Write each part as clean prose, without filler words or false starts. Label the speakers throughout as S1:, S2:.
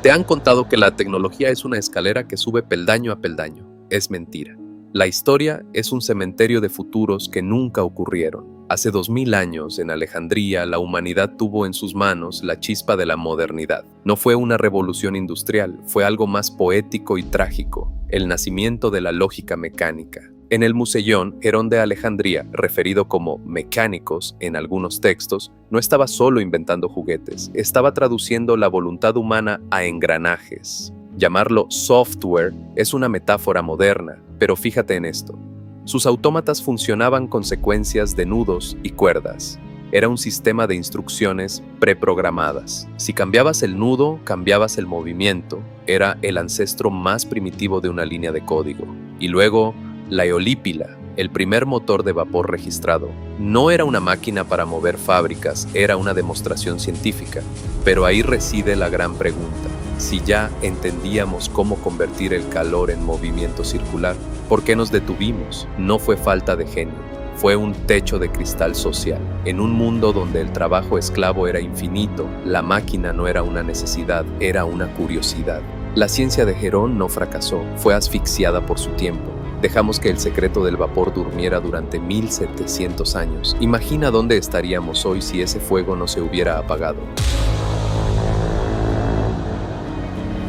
S1: Te han contado que la tecnología es una escalera que sube peldaño a peldaño. Es mentira. La historia es un cementerio de futuros que nunca ocurrieron. Hace 2000 años, en Alejandría, la humanidad tuvo en sus manos la chispa de la modernidad. No fue una revolución industrial, fue algo más poético y trágico, el nacimiento de la lógica mecánica. En el Museión, Herón de Alejandría, referido como mecánicos en algunos textos, no estaba solo inventando juguetes, estaba traduciendo la voluntad humana a engranajes. Llamarlo software es una metáfora moderna, pero fíjate en esto. Sus autómatas funcionaban con secuencias de nudos y cuerdas. Era un sistema de instrucciones preprogramadas. Si cambiabas el nudo, cambiabas el movimiento. Era el ancestro más primitivo de una línea de código. Y luego, la eolípila, el primer motor de vapor registrado. No era una máquina para mover fábricas, era una demostración científica. Pero ahí reside la gran pregunta. Si ya entendíamos cómo convertir el calor en movimiento circular, ¿por qué nos detuvimos? No fue falta de genio, fue un techo de cristal social. En un mundo donde el trabajo esclavo era infinito, la máquina no era una necesidad, era una curiosidad. La ciencia de Herón no fracasó, fue asfixiada por su tiempo. Dejamos que el secreto del vapor durmiera durante 1700 años. Imagina dónde estaríamos hoy si ese fuego no se hubiera apagado.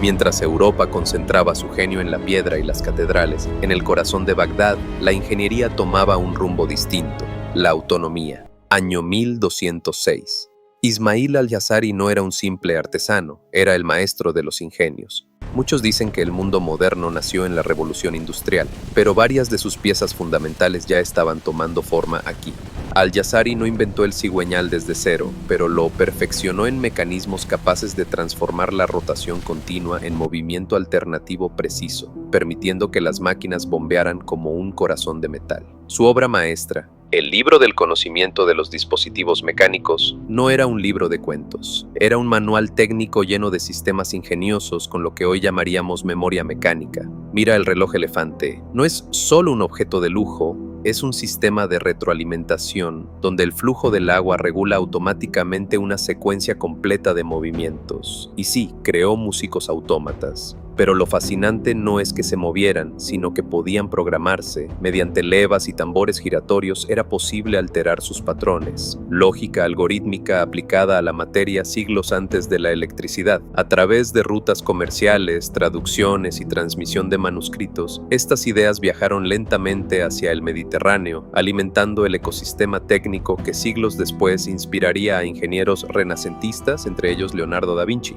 S1: Mientras Europa concentraba su genio en la piedra y las catedrales, en el corazón de Bagdad, la ingeniería tomaba un rumbo distinto, la autonomía. Año 1206. Ismail al-Jazari no era un simple artesano, era el maestro de los ingenios. Muchos dicen que el mundo moderno nació en la Revolución Industrial, pero varias de sus piezas fundamentales ya estaban tomando forma aquí. Al-Jazari no inventó el cigüeñal desde cero, pero lo perfeccionó en mecanismos capaces de transformar la rotación continua en movimiento alternativo preciso, permitiendo que las máquinas bombearan como un corazón de metal. Su obra maestra, el libro del conocimiento de los dispositivos mecánicos, no era un libro de cuentos. Era un manual técnico lleno de sistemas ingeniosos con lo que hoy llamaríamos memoria mecánica. Mira el reloj elefante. No es solo un objeto de lujo, es un sistema de retroalimentación donde el flujo del agua regula automáticamente una secuencia completa de movimientos. Y sí, creó músicos autómatas. Pero lo fascinante no es que se movieran, sino que podían programarse. Mediante levas y tambores giratorios era posible alterar sus patrones. Lógica algorítmica aplicada a la materia siglos antes de la electricidad. A través de rutas comerciales, traducciones y transmisión de manuscritos, estas ideas viajaron lentamente hacia el Mediterráneo, alimentando el ecosistema técnico que siglos después inspiraría a ingenieros renacentistas, entre ellos Leonardo da Vinci.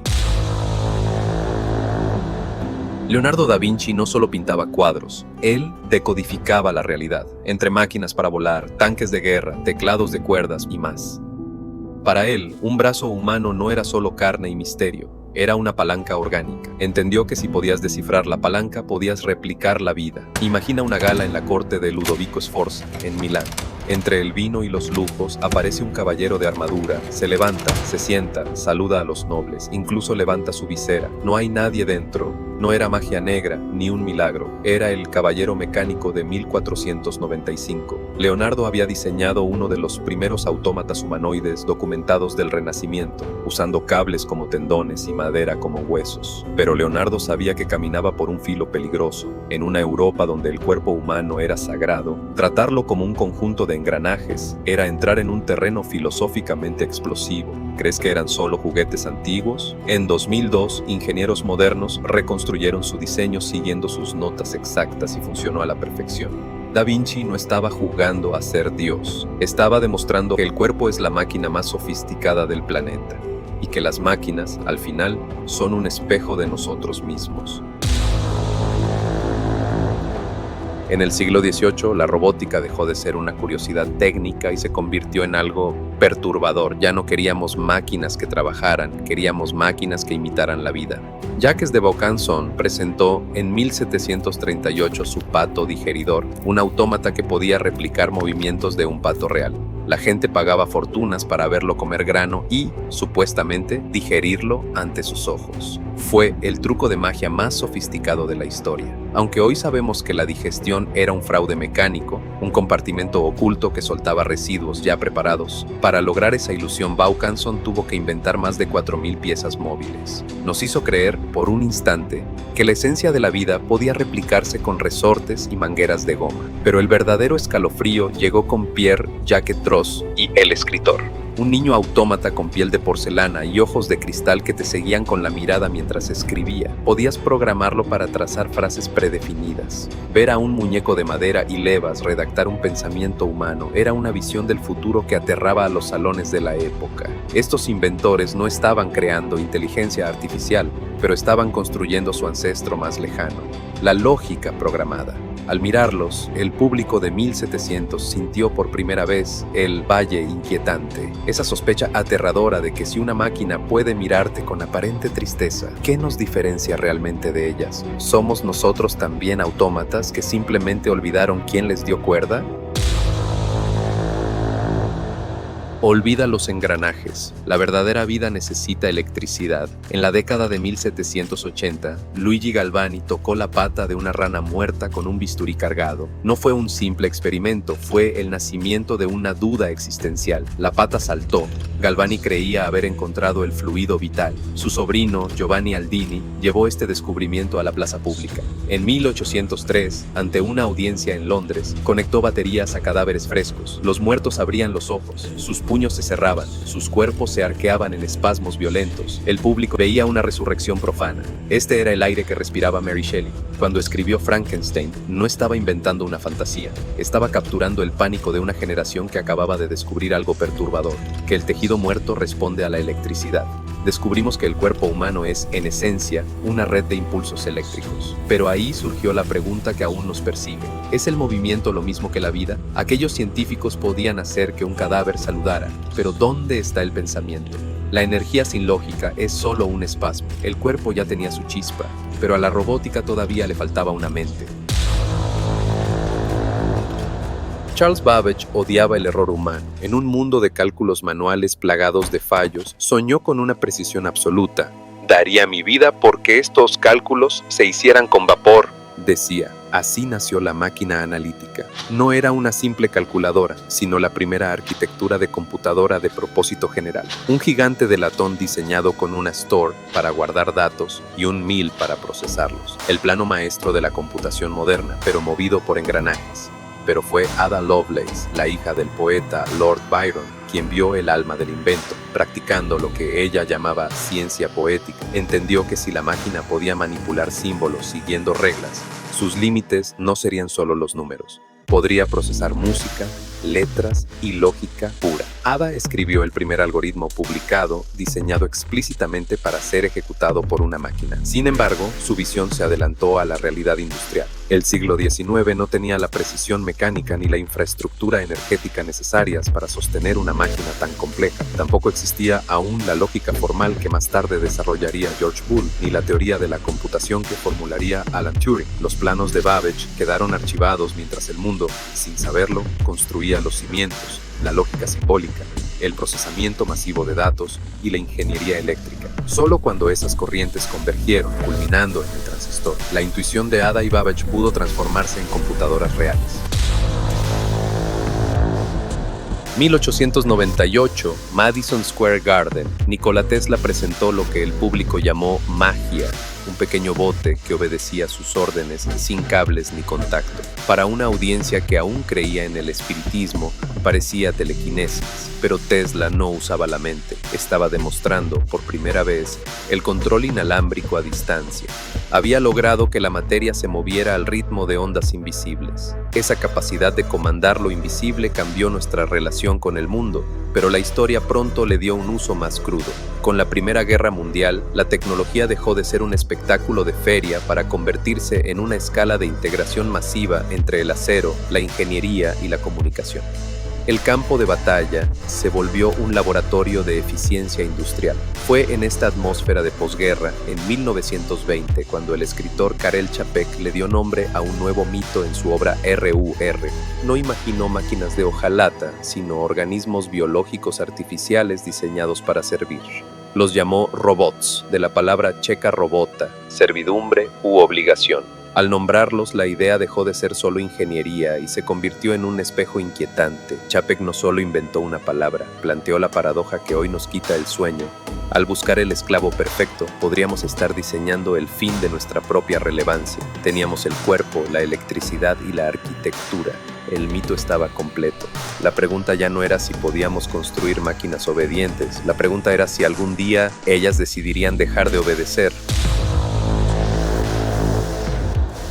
S1: Leonardo da Vinci no solo pintaba cuadros, él decodificaba la realidad, entre máquinas para volar, tanques de guerra, teclados de cuerdas y más. Para él, un brazo humano no era solo carne y misterio, era una palanca orgánica. Entendió que si podías descifrar la palanca, podías replicar la vida. Imagina una gala en la corte de Ludovico Sforza, en Milán. Entre el vino y los lujos aparece un caballero de armadura, se levanta, se sienta, saluda a los nobles, incluso levanta su visera. No hay nadie dentro, no era magia negra ni un milagro, era el caballero mecánico de 1495. Leonardo había diseñado uno de los primeros autómatas humanoides documentados del Renacimiento, usando cables como tendones y madera como huesos. Pero Leonardo sabía que caminaba por un filo peligroso. En una Europa donde el cuerpo humano era sagrado, tratarlo como un conjunto de engranajes era entrar en un terreno filosóficamente explosivo. ¿Crees que eran solo juguetes antiguos? En 2002, ingenieros modernos reconstruyeron su diseño siguiendo sus notas exactas y funcionó a la perfección. Da Vinci no estaba jugando a ser Dios, estaba demostrando que el cuerpo es la máquina más sofisticada del planeta y que las máquinas, al final, son un espejo de nosotros mismos. En el siglo XVIII, la robótica dejó de ser una curiosidad técnica y se convirtió en algo perturbador. Ya no queríamos máquinas que trabajaran, queríamos máquinas que imitaran la vida. Jacques de Vaucanson presentó en 1738 su pato digeridor, un autómata que podía replicar movimientos de un pato real. La gente pagaba fortunas para verlo comer grano y, supuestamente, digerirlo ante sus ojos. Fue el truco de magia más sofisticado de la historia. Aunque hoy sabemos que la digestión era un fraude mecánico, un compartimento oculto que soltaba residuos ya preparados, para lograr esa ilusión Vaucanson tuvo que inventar más de 4000 piezas móviles. Nos hizo creer, por un instante, que la esencia de la vida podía replicarse con resortes y mangueras de goma. Pero el verdadero escalofrío llegó con Pierre-Jacques Trost y el escritor. Un niño autómata con piel de porcelana y ojos de cristal que te seguían con la mirada mientras escribía. Podías programarlo para trazar frases predefinidas. Ver a un muñeco de madera y levas redactar un pensamiento humano era una visión del futuro que aterraba a los salones de la época. Estos inventores no estaban creando inteligencia artificial, pero estaban construyendo su ancestro más lejano, la lógica programada. Al mirarlos, el público de 1700 sintió por primera vez el valle inquietante, esa sospecha aterradora de que si una máquina puede mirarte con aparente tristeza, ¿qué nos diferencia realmente de ellas? ¿Somos nosotros también autómatas que simplemente olvidaron quién les dio cuerda? Olvida los engranajes. La verdadera vida necesita electricidad. En la década de 1780, Luigi Galvani tocó la pata de una rana muerta con un bisturí cargado. No fue un simple experimento, fue el nacimiento de una duda existencial. La pata saltó. Galvani creía haber encontrado el fluido vital. Su sobrino, Giovanni Aldini, llevó este descubrimiento a la plaza pública. En 1803, ante una audiencia en Londres, conectó baterías a cadáveres frescos. Los muertos abrían los ojos, sus puños se cerraban, sus cuerpos se arqueaban en espasmos violentos. El público veía una resurrección profana. Este era el aire que respiraba Mary Shelley. Cuando escribió Frankenstein, no estaba inventando una fantasía, estaba capturando el pánico de una generación que acababa de descubrir algo perturbador, que el tejido muerto responde a la electricidad. Descubrimos que el cuerpo humano es, en esencia, una red de impulsos eléctricos. Pero ahí surgió la pregunta que aún nos persigue. ¿Es el movimiento lo mismo que la vida? Aquellos científicos podían hacer que un cadáver saludara, pero ¿dónde está el pensamiento? La energía sin lógica es solo un espasmo. El cuerpo ya tenía su chispa, pero a la robótica todavía le faltaba una mente. Charles Babbage odiaba el error humano. En un mundo de cálculos manuales plagados de fallos, soñó con una precisión absoluta. Daría mi vida porque estos cálculos se hicieran con vapor, decía. Así nació la máquina analítica. No era una simple calculadora, sino la primera arquitectura de computadora de propósito general. Un gigante de latón diseñado con una store para guardar datos y un mill para procesarlos. El plano maestro de la computación moderna, pero movido por engranajes. Pero fue Ada Lovelace, la hija del poeta Lord Byron, quien vio el alma del invento. Practicando lo que ella llamaba ciencia poética, entendió que si la máquina podía manipular símbolos siguiendo reglas, sus límites no serían solo los números. Podría procesar música, letras y lógica pura. Ada escribió el primer algoritmo publicado, diseñado explícitamente para ser ejecutado por una máquina. Sin embargo, su visión se adelantó a la realidad industrial. El siglo XIX no tenía la precisión mecánica ni la infraestructura energética necesarias para sostener una máquina tan compleja. Tampoco existía aún la lógica formal que más tarde desarrollaría George Boole, ni la teoría de la computación que formularía Alan Turing. Los planos de Babbage quedaron archivados mientras el mundo, sin saberlo, construía los cimientos, la lógica simbólica, el procesamiento masivo de datos y la ingeniería eléctrica. Solo cuando esas corrientes convergieron, culminando en el transistor, la intuición de Ada y Babbage pudo transformarse en computadoras reales. 1898, Madison Square Garden. Nikola Tesla presentó lo que el público llamó magia, un pequeño bote que obedecía sus órdenes sin cables ni contacto. Para una audiencia que aún creía en el espiritismo, parecía telequinesis, pero Tesla no usaba la mente. Estaba demostrando, por primera vez, el control inalámbrico a distancia. Había logrado que la materia se moviera al ritmo de ondas invisibles. Esa capacidad de comandar lo invisible cambió nuestra relación con el mundo, pero la historia pronto le dio un uso más crudo. Con la Primera Guerra Mundial, la tecnología dejó de ser un espectáculo de feria para convertirse en una escala de integración masiva entre el acero, la ingeniería y la comunicación. El campo de batalla se volvió un laboratorio de eficiencia industrial. Fue en esta atmósfera de posguerra, en 1920, cuando el escritor Karel Čapek le dio nombre a un nuevo mito en su obra RUR. No imaginó máquinas de hojalata, sino organismos biológicos artificiales diseñados para servir. Los llamó robots, de la palabra checa robota, servidumbre u obligación. Al nombrarlos, la idea dejó de ser solo ingeniería y se convirtió en un espejo inquietante. Čapek no solo inventó una palabra, planteó la paradoja que hoy nos quita el sueño. Al buscar el esclavo perfecto, podríamos estar diseñando el fin de nuestra propia relevancia. Teníamos el cuerpo, la electricidad y la arquitectura. El mito estaba completo. La pregunta ya no era si podíamos construir máquinas obedientes. La pregunta era si algún día ellas decidirían dejar de obedecer.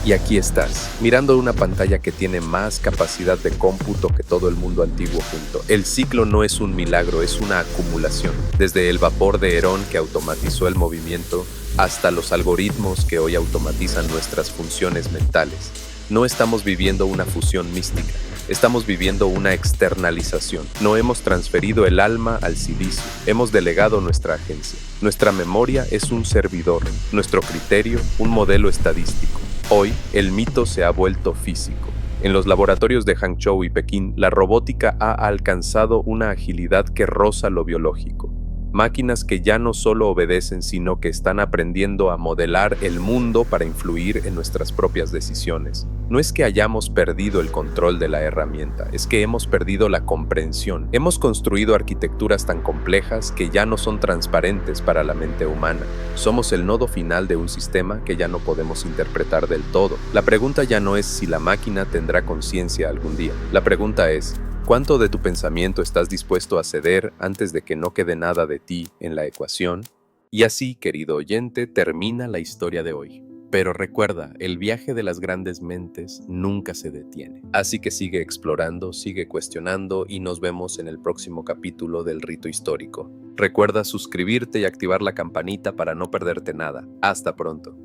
S1: Y aquí estás, mirando una pantalla que tiene más capacidad de cómputo que todo el mundo antiguo junto. El ciclo no es un milagro, es una acumulación. Desde el vapor de Herón que automatizó el movimiento, hasta los algoritmos que hoy automatizan nuestras funciones mentales. No estamos viviendo una fusión mística, estamos viviendo una externalización. No hemos transferido el alma al silicio, hemos delegado nuestra agencia. Nuestra memoria es un servidor, nuestro criterio un modelo estadístico. Hoy, el mito se ha vuelto físico. En los laboratorios de Hangzhou y Pekín, la robótica ha alcanzado una agilidad que roza lo biológico. Máquinas que ya no solo obedecen, sino que están aprendiendo a modelar el mundo para influir en nuestras propias decisiones. No es que hayamos perdido el control de la herramienta, es que hemos perdido la comprensión. Hemos construido arquitecturas tan complejas que ya no son transparentes para la mente humana. Somos el nodo final de un sistema que ya no podemos interpretar del todo. La pregunta ya no es si la máquina tendrá conciencia algún día. La pregunta es, ¿cuánto de tu pensamiento estás dispuesto a ceder antes de que no quede nada de ti en la ecuación? Y así, querido oyente, termina la historia de hoy. Pero recuerda, el viaje de las grandes mentes nunca se detiene. Así que sigue explorando, sigue cuestionando y nos vemos en el próximo capítulo del Rito Histórico. Recuerda suscribirte y activar la campanita para no perderte nada. Hasta pronto.